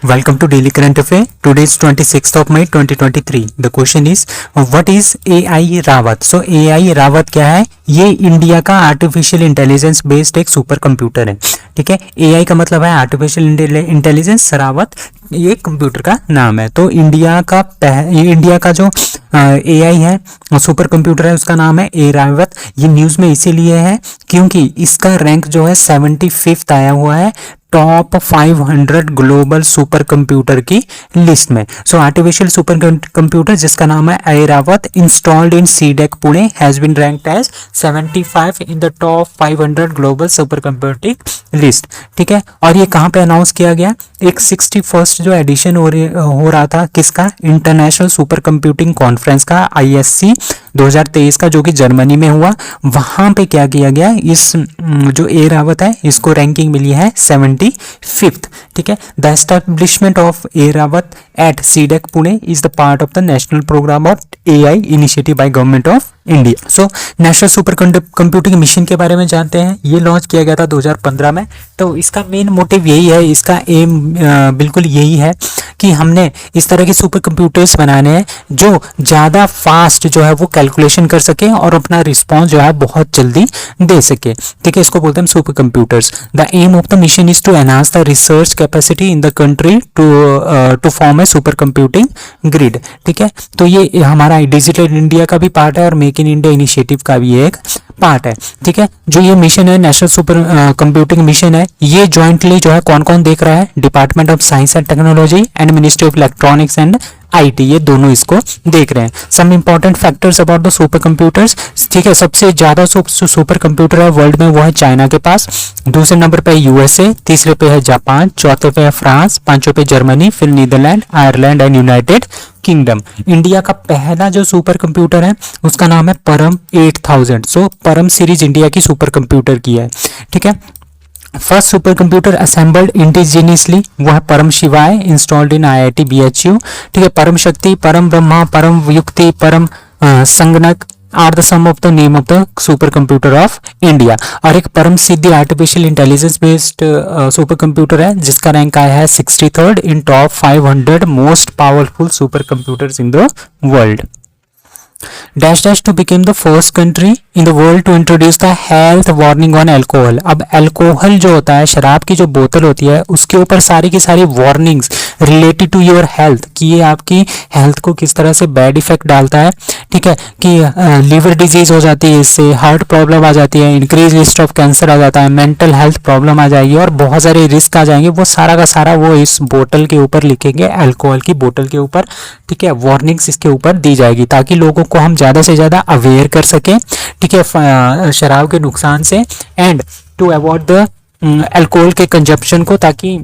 Welcome to Daily Current Affair. Today is 26th of May 2023. The question is, what is AI Rawat? So AI Rawat क्या है? ये India का artificial intelligence based एक super computer है. ठीक है, AI का मतलब है आर्टिफिशियल इंटेलिजेंस, रावत ये कंप्यूटर का नाम है. तो इंडिया का जो AI है सुपर कंप्यूटर है, उसका नाम है ए रावत. ये न्यूज़ में इसीलिए है क्योंकि इसका रैंक जो है 75th आया हुआ है टॉप 500 ग्लोबल सुपर कंप्यूटर की लिस्ट में. सो आर्टिफिशियल सुपर कंप्यूटर जिसका नाम है Airawat installed in CDAC Pune has been ranked as 75 in the top 500 global super computing list. ठीक है, और ये कहाँ पे अनाउंस किया गया? एक 61st जो एडिशन हो रहा था किसका? इंटरनेशनल सुपर कंप्यूटिंग कॉन्फ्रेंस का, ISC 2023 का, जो कि जर्मनी में हुआ. वहां पे क्या किया गया? इस जो ऐरावत है इसको रैंकिंग मिली है 75th. ठीक है, the establishment of Airawat at CDAC Pune is the part of the national programme of AI initiative by government of India. So national super computing mission के बारे में जानते हैं. ये लॉन्च किया गया था 2015 में. तो इसका मेन मोटिव यही है, इसका एम बिल्कुल यही है कि हमने इस तरह के सुपर कंप्यूटर्स बनाने हैं जो ज़्यादा फास्ट जो है वो कैलकुलेशन कर सके और अपना रिस्पॉन्स जो है बहुत जल्दी दे सके. ठीक है, इसको बोलते हैं super computers. The aim of the mission is to enhance the research capacity in the country to form a super computing grid. ठीक है, तो ये हमारा डिजिटल इंडिया का भी पार्ट है और मेक इन इंडिया इनिशिएटिव का भी एक पार्ट है. ठीक है, जो ये मिशन है नेशनल सुपर कंप्यूटिंग मिशन है, ये जॉइंटली जो है कौन कौन देख रहा है? Department of science and technology and ministry of electronics and IT, ये दोनों इसको देख रहे हैं. Some important factors about the super computers. ठीक है, सबसे ज्यादा सुपर कंप्यूटर है वर्ल्ड में वो है चाइना के पास. दूसरे नंबर पे है USA, तीसरे पे है जापान, चौथे पे है फ्रांस, पांचवें पे जर्मनी, फिर Netherland, Ireland and United Kingdom. India का पहला जो सुपर कंप्यूटर है उसका नाम है परम 8000. सो परम सीरीज इंडिया की सुपर कंप्यूटर की है. ठीक है, first super computer assembled indigenously वो है परम शिवाय, इंस्टॉल्ड इन IIT BHU. ठीक है, परम शक्ति, परम ब्रह्मा, परम Yukti, Param Sanganak are the some of the name of the super computer of India. और एक Param Siddhi artificial intelligence based super computer है जिसका रैंक आया है 63rd in top 500 most powerful super computers in the world. Dash dash to became the first country in the world to introduce the health warning on alcohol. अब alcohol जो होता है, शराब की जो बोतल होती है, उसके ऊपर सारी की सारी warnings related to your health कि ये आपकी हेल्थ को किस तरह से बैड इफेक्ट डालता है. ठीक है, कि लीवर डिजीज हो जाती है, इससे हार्ट प्रॉब्लम आ जाती है, इंक्रीज रिस्क ऑफ कैंसर आ जाता है, मेंटल हेल्थ प्रॉब्लम आ जाएगी और बहुत सारे रिस्क आ जाएंगे. वो सारा का सारा वो इस बोतल के ऊपर लिखेंगे, अल्कोहल की बोतल के ऊपर. ठीक है, वार्निंग्स इसके ऊपर दी जाएगी ताकि लोगों को हम ज़्यादा से ज़्यादा अवेयर कर सकें. ठीक है, शराब के नुकसान से and to avoid the alcohol के कंजप्शन को, ताकि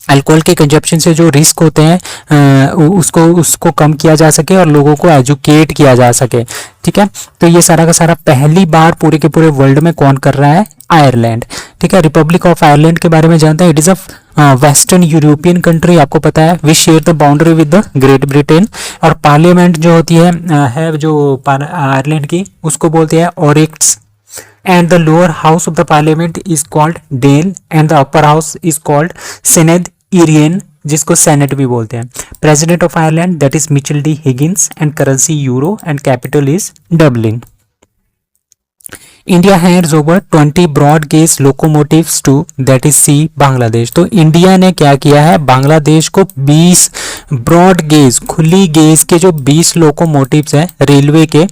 अल्कोहल के कंजप्शन से जो रिस्क होते हैं उसको कम किया जा सके और लोगों को एजुकेट किया जा सके. ठीक है, तो ये सारा का सारा पहली बार पूरे के पूरे वर्ल्ड में कौन कर रहा है? आयरलैंड. ठीक है, रिपब्लिक ऑफ आयरलैंड के बारे में जानते हैं. It is a western European country, आपको पता है. We share the boundary with the Great Britain. और पार्लियामेंट जो होती है जो आयरलैंड की, उसको बोलते हैं Oireachtas. And the lower house of the parliament is called Dáil and the upper house is called Senedd Éireann, जिसको सेनेट भी बोलते हैं. President of Ireland that is Michael D Higgins and currency euro and capital is Dublin. India has over 20 broad gauge locomotives to that is see Bangladesh. तो India ने क्या किया है? बांग्लादेश को 20 ब्रॉड गेज खुली गेज के जो 20 लोकोमोटिव्स हैं रेलवे के,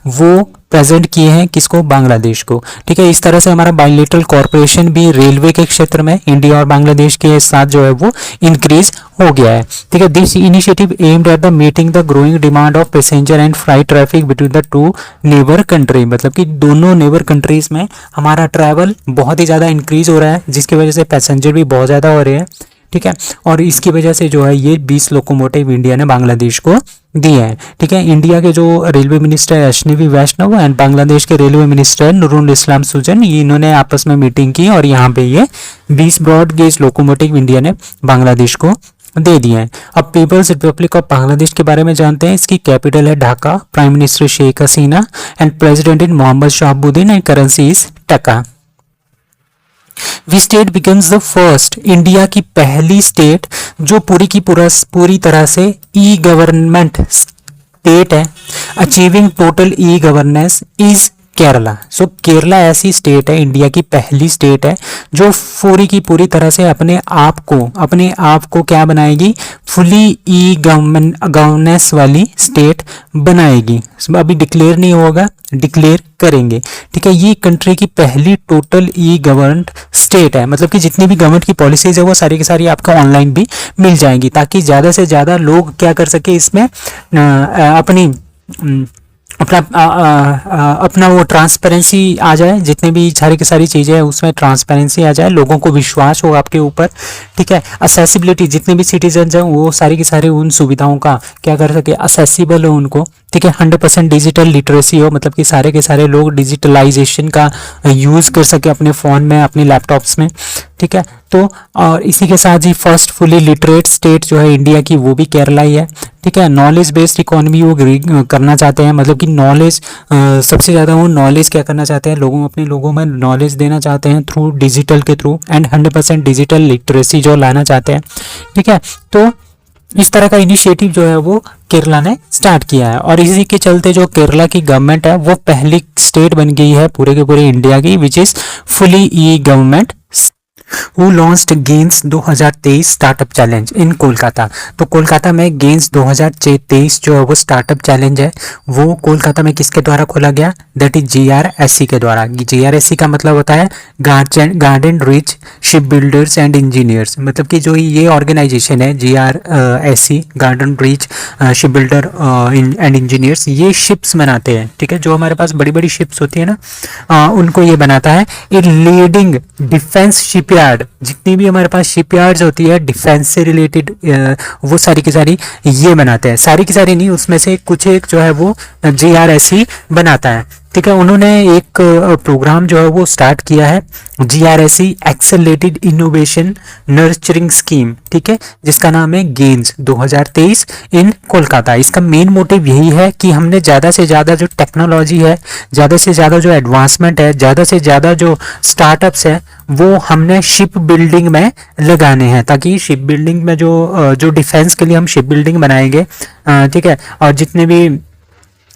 वो प्रेजेंट किए हैं किसको? बांग्लादेश को. ठीक है, इस तरह से हमारा बायलैटरल कॉर्पोरेशन भी रेलवे के क्षेत्र में इंडिया और बांग्लादेश के साथ जो है वो इंक्रीज हो गया है. ठीक है, this initiative aimed at the meeting the growing demand of passenger and flight traffic between the two neighbour country. मतलब कि दोनों नेबर कंट्रीज में हमारा ट्रैवल बहुत ही ज़्यादा इंक्रीज हो रहा है जिसकी वजह से पैसेंजर भी बहुत ज़्यादा हो रहे हैं. ठीक है, और इसकी वजह से जो है ये 20 लोकोमोटिव इंडिया ने बांग्लादेश को दिए हैं. ठीक है, इंडिया के जो रेलवे मिनिस्टर है अश्विनी वैष्णव एंड बांग्लादेश के रेलवे मिनिस्टर है नूरुल इस्लाम सुजन, ये इन्होंने आपस में मीटिंग की और यहाँ पे ये 20 ब्रॉड गेज लोकोमोटिव इंडिया ने बांग्लादेश को दे दिए हैं. अब पीपल्स रिपब्लिक ऑफ बांग्लादेश के बारे में जानते हैं. इसकी कैपिटल है Dhaka, prime minister Sheikh Hasina and president in Mohammed Shahabuddin and currency is taka. We state becomes the first, India की पहली स्टेट जो पूरी तरह से ई गवर्नमेंट स्टेट है, achieving total e governance is Kerala. So Kerala ऐसी स्टेट है, इंडिया की पहली स्टेट है जो पूरी की पूरी तरह से अपने आप को क्या बनाएगी, फुली ई गवर्नेंस वाली स्टेट बनाएगी। अभी डिक्लेयर नहीं होगा, डिक्लेयर करेंगे, ठीक है। ये कंट्री की पहली टोटल ई गवर्नड स्टेट है, मतलब कि जितनी भी गवर्नमेंट की पॉलिसीज है वो सारी की सारी आपको ऑनलाइन भी मिल जाएंगी, ताकि ज़्यादा से ज़्यादा लोग क्या कर सके, इसमें अपना वो ट्रांसपेरेंसी आ जाए, जितने भी सारी की सारी चीज़ें हैं उसमें ट्रांसपेरेंसी आ जाए, लोगों को विश्वास हो आपके ऊपर, ठीक है। असेसिबिलिटी, जितने भी सिटीजन्स हैं वो सारी की सारी उन सुविधाओं का क्या कर सके, असेसिबल हो उनको, ठीक है। 100% डिजिटल लिटरेसी हो, मतलब कि सारे के सारे लोग डिजिटलाइजेशन का यूज़ कर सके अपने फ़ोन में, अपने लैपटॉप्स में, ठीक है। तो और इसी के साथ ही फर्स्ट फुली लिटरेट स्टेट जो है इंडिया की वो भी केरला ही है, ठीक है। नॉलेज बेस्ड इकोनॉमी वो करना चाहते हैं, मतलब कि नॉलेज सबसे ज़्यादा वो नॉलेज क्या करना चाहते हैं, अपने लोगों में नॉलेज देना चाहते हैं थ्रू डिजिटल के थ्रू, एंड 100% डिजिटल लिटरेसी जो लाना चाहते हैं, ठीक है। तो इस तरह का इनिशिएटिव जो है वो केरला ने स्टार्ट किया है, और इसी के चलते जो केरला की गवर्नमेंट है वो पहली स्टेट बन गई है पूरे के पूरे इंडिया की, which is fully E government, who launched gains 2023 startup challenge in Kolkata. तो कोलकाता में गेन्स 2023 जो है वो स्टार्टअप चैलेंज है, वो कोलकाता में किसके द्वारा खोला गया, दैट इज GRSC के द्वारा। GRSC का मतलब होता है garden rich ship builders and engineers, मतलब कि जो ये ऑर्गेनाइजेशन है GRSC, garden rich ship builder and engineers, ये शिप्स बनाते हैं, ठीक है। जो हमारे पास बड़ी बड़ी शिप्स होती है ना, उनको ये बनाता है। ए लीडिंग डिफेंस शिपयार्ड, जितनी भी हमारे पास शिपयार्ड्स होती है डिफेंस से रिलेटेड, वो सारी की सारी ये बनाते हैं, सारी की सारी नहीं, उसमें से कुछ एक जो है वो GRSC बनाता है, ठीक है। उन्होंने एक प्रोग्राम जो है वो स्टार्ट किया है, GRSC accelerated innovation nurturing scheme, ठीक है, जिसका नाम है गेन्स 2023 इन कोलकाता। इसका मेन मोटिव यही है कि हमने ज़्यादा से ज़्यादा जो टेक्नोलॉजी है, ज़्यादा से ज़्यादा जो एडवांसमेंट है, ज़्यादा से ज़्यादा जो स्टार्टअप्स है वो हमने शिप बिल्डिंग में लगाने हैं, ताकि शिप बिल्डिंग में जो डिफेंस के लिए हम शिप बिल्डिंग बनाएंगे, ठीक है। और जितने भी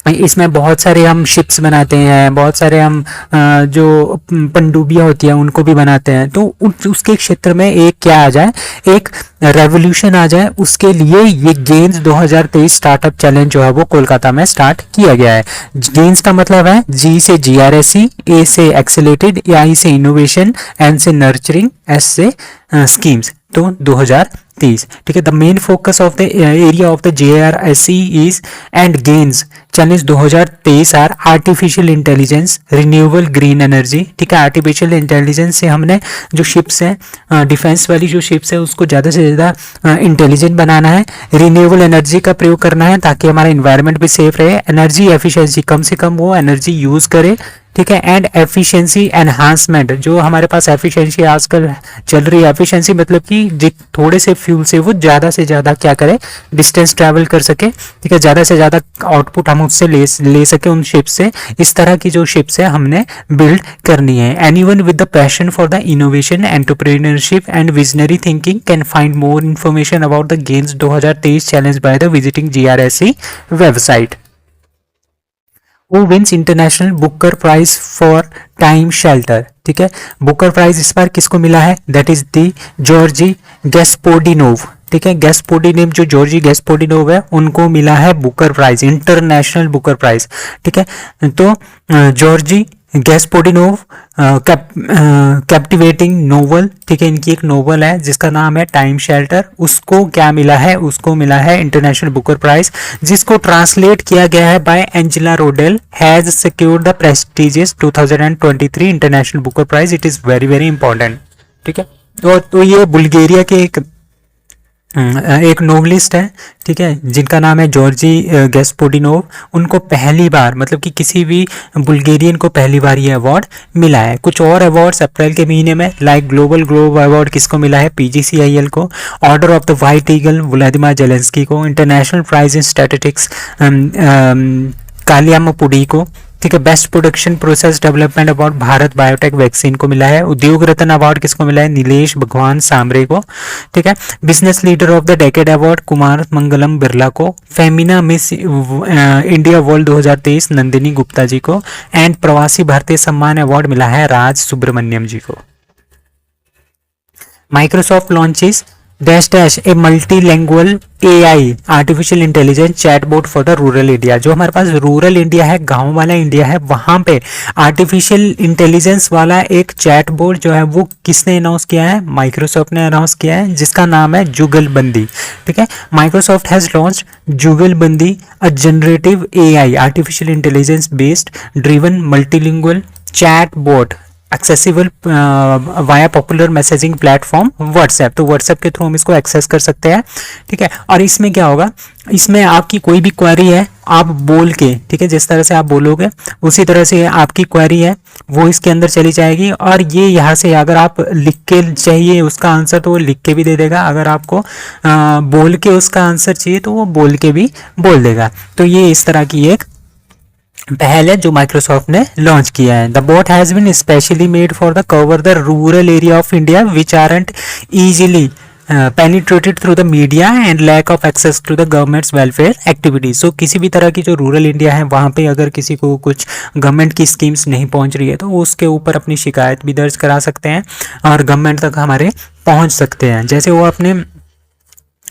इसमें बहुत सारे हम शिप्स बनाते हैं, बहुत सारे हम जो पनडुब्बियाँ होती हैं उनको भी बनाते हैं, तो उसके क्षेत्र में एक क्या आ जाए, एक रेवोल्यूशन आ जाए, उसके लिए ये गेन्स 2023 स्टार्टअप चैलेंज जो है वो कोलकाता में स्टार्ट किया गया है। गेन्स का मतलब है G से GRSC, A से एक्सेलेरेटेड, I से इनोवेशन, N से नर्चरिंग, S से स्कीम्स, तो 2023, ठीक है। The main focus of the area of the GRSC is and gains challenge 2023 are artificial intelligence, renewable green energy, ठीक है। आर्टिफिशियल इंटेलिजेंस से हमने जो शिप्स हैं, डिफेंस वाली जो शिप्स है उसको ज़्यादा से ज़्यादा इंटेलिजेंट बनाना है, रिन्यूएबल एनर्जी का प्रयोग करना है ताकि हमारा इन्वायरमेंट भी सेफ रहे, एनर्जी एफिशिएंसी कम से कम वो एनर्जी यूज़ करे, ठीक है। एंड एफिशिएंसी एनहांसमेंट, जो हमारे पास एफिशिएंसी आजकल चल रही है, एफिशिएंसी मतलब कि थोड़े से फ्यूल से वो ज़्यादा से ज़्यादा क्या करे, डिस्टेंस ट्रैवल कर सके, ठीक है, ज़्यादा से ज़्यादा आउटपुट हम उससे ले सके उन शिप से। इस तरह की जो शिप्स है हमने बिल्ड करनी है। Anyone with the passion for the innovation, entrepreneurship and visionary thinking can find more information about the gains 2023 challenge by the visiting GRSC website. Who wins international Booker prize for time shelter, ठीक है। Booker prize इस बार किसको मिला है, that is the Georgi Gospodinov, ठीक है। गैस्पोडिनोव, जो जॉर्जी गैस्पोडिनोव है उनको मिला है Booker prize, international Booker prize, ठीक है। तो जॉर्जी गैस्पोडिनोव कैप्टिवेटिंग नोवेल, ठीक है, इनकी एक नोवेल है जिसका नाम है टाइम शेल्टर, उसको क्या मिला है, उसको मिला है इंटरनेशनल बुकर प्राइज, जिसको ट्रांसलेट किया गया है by Angela Rodell, has secured the prestigious 2023 international Booker prize. It is very very important, ठीक है। तो ये बुल्गारिया के एक नोवेलिस्ट है, ठीक है, जिनका नाम है जॉर्जी गैस्पोडिनोव। उनको पहली बार, मतलब कि किसी भी बुल्गारियन को पहली बार ये अवार्ड मिला है। कुछ और अवार्ड्स अप्रैल के महीने में, लाइक ग्लोबल ग्लोब अवार्ड किसको मिला है, PGCIL को, order of the white eagle Vladimir Zelensky को, इंटरनेशनल प्राइज इन स्टैटिस्टिक्स कालियामापुडी को, ठीक है। Best production process development award Bharat biotech vaccine को मिला है। उद्योग रत्न अवार्ड किसको मिला है? नीलेश भगवान सांबरे को, ठीक है। Business leader of the decade award Kumar Mangalam Birla को। Femina Miss India World 2023 Nandini Gupta ji को। एंड प्रवासी भारतीय सम्मान अवार्ड मिला है राज सुब्रमण्यम जी को। Microsoft launches dash dash a multilanguage AI artificial intelligence chatbot for the rural India. जो हमारे पास रूरल इंडिया है, गांव वाला इंडिया है, वहां पे आर्टिफिशियल इंटेलिजेंस वाला एक चैटबॉट जो है वो किसने अनाउंस किया है? माइक्रोसॉफ्ट ने अनाउंस किया है, जिसका नाम है जुगलबंदी, ठीक है। Microsoft has launched Jugalbandi, a generative AI artificial intelligence based driven multilingual chatbot accessible via popular messaging platform WhatsApp. तो व्हाट्सएप के थ्रू हम इसको एक्सेस कर सकते हैं, ठीक है। और इसमें क्या होगा, इसमें आपकी कोई भी क्वेरी है, आप बोल के, ठीक है, जिस तरह से आप बोलोगे उसी तरह से आपकी क्वेरी है वो इसके अंदर चली जाएगी। और ये यहाँ से अगर आप लिख के चाहिए उसका आंसर तो वो लिख के भी दे देगा, अगर आपको बोल के उसका आंसर चाहिए तो वो बोल के भी बोल देगा। तो ये इस तरह की एक पहल है जो माइक्रोसॉफ्ट ने लॉन्च किया है। The bot has been specially made for the cover the rural area of India which aren't easily penetrated through the media and lack of access to the government's welfare activities. So किसी भी तरह की जो rural India है वहाँ पे अगर किसी को कुछ गवर्नमेंट की स्कीम्स नहीं पहुँच रही है तो वो उसके ऊपर अपनी शिकायत भी दर्ज करा सकते हैं और गवर्नमेंट तक हमारे पहुँच सकते हैं। जैसे वो अपने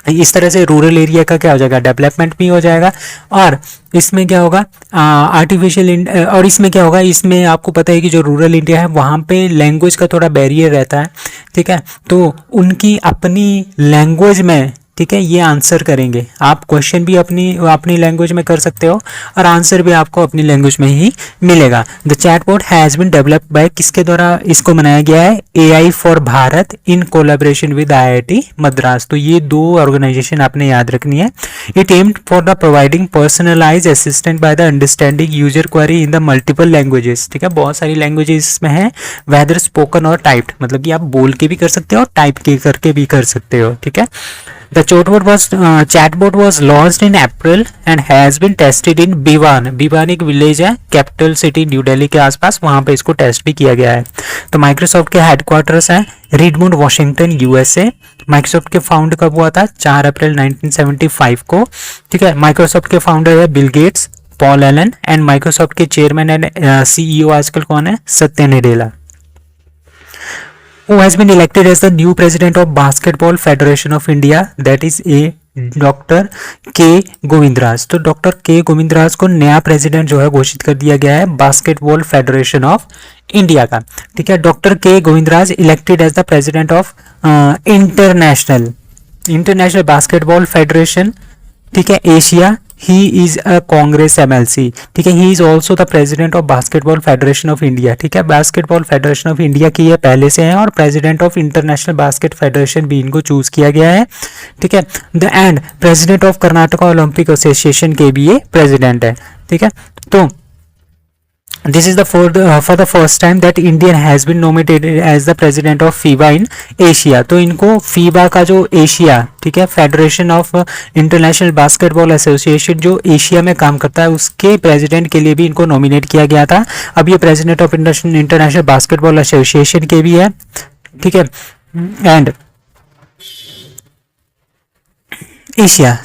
इस तरह से रूरल एरिया का क्या हो जाएगा, डेवलपमेंट भी हो जाएगा। और इसमें क्या होगा, आर्टिफिशियल और इसमें क्या होगा, इसमें आपको पता है कि जो रूरल इंडिया है वहाँ पे लैंग्वेज का थोड़ा बैरियर रहता है, ठीक है। तो उनकी अपनी लैंग्वेज में, ठीक है, ये आंसर करेंगे। आप क्वेश्चन भी अपनी लैंग्वेज में कर सकते हो और आंसर भी आपको अपनी लैंग्वेज में ही मिलेगा। The chatbot has been developed by, किसके द्वारा इसको बनाया गया है? AI for Bharat in collaboration with IIT Madras. तो ये दो ऑर्गेनाइजेशन आपने याद रखनी है। It aimed for the providing personalise assistant by the understanding user query in the multiple languages, ठीक है। बहुत सारी लैंग्वेजेस इसमें है, वेदर स्पोकन और टाइप्ड, मतलब कि आप बोल के भी कर सकते हो और टाइप के करके भी कर सकते हो, ठीक है। The chatbot was launched in April and has been tested in Bivan. Bivan एक विलेज है कैपिटल सिटी न्यू दिल्ली के आसपास, वहां पे इसको टेस्ट भी किया गया है। तो माइक्रोसॉफ्ट के हेडक्वार्टर्स हैं रिडमंड वाशिंगटन USA। माइक्रोसॉफ्ट के फाउंड कब हुआ था? 4 अप्रैल 1975 को, ठीक है। माइक्रोसॉफ्ट के फाउंडर है Bill Gates, Paul Allen and Microsoft के चेयरमैन एंड CEO आजकल कौन है? Satya Nadella. Who has been elected as the new president of Basketball Federation of India, that is a doctor K Govindraj. तो डॉक्टर के गोविंदराज को नया president जो है घोषित कर दिया गया है बास्केटबॉल फेडरेशन ऑफ इंडिया का, ठीक है। Doctor K Govindaraj elected as the president of international basketball federation, ठीक है, Asia. He is a Congress MLC, ठीक है। He is also the president of basketball federation of India, ठीक है। बास्केटबॉल फेडरेशन ऑफ इंडिया की ये पहले से है और president of international basket federation भी इनको चूज किया गया है, ठीक है। The end president of Karnataka Olympic association के भी ये प्रेसिडेंट है, ठीक है। तो this is the for the first time that Indian has been nominated as the president of FIBA in Asia। तो इनको FIBA का जो एशिया, ठीक है, federation of international basketball association जो एशिया में काम करता है उसके प्रेसिडेंट के लिए भी इनको नॉमिनेट किया गया था। अब ये president of international basketball association के भी है, ठीक है। And Asia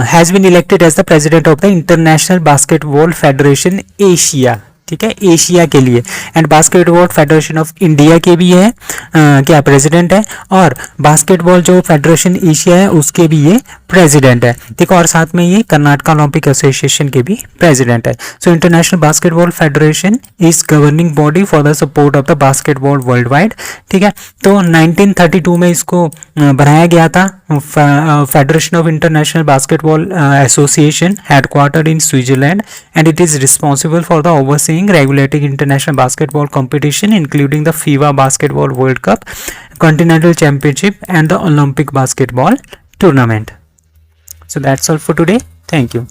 has been elected as the president of the International Basketball Federation Asia, ठीक है, एशिया के लिए। And basketball federation of India के भी है क्या प्रेसिडेंट है, और बास्केटबॉल जो फेडरेशन एशिया है उसके भी ये प्रेसिडेंट है, ठीक है। और साथ में ये कर्नाटका ओलंपिक एसोसिएशन के भी प्रेसिडेंट है। So international basketball federation is governing body for the support of the basketball world wide, ठीक है। तो 1932 में इसको बनाया गया था, federation of international basketball association headquartered in Switzerland and it is responsible for the overseeing regulating international basketball competition including the FIBA Basketball World Cup, Continental Championship and the Olympic Basketball Tournament. So that's all for today. Thank you.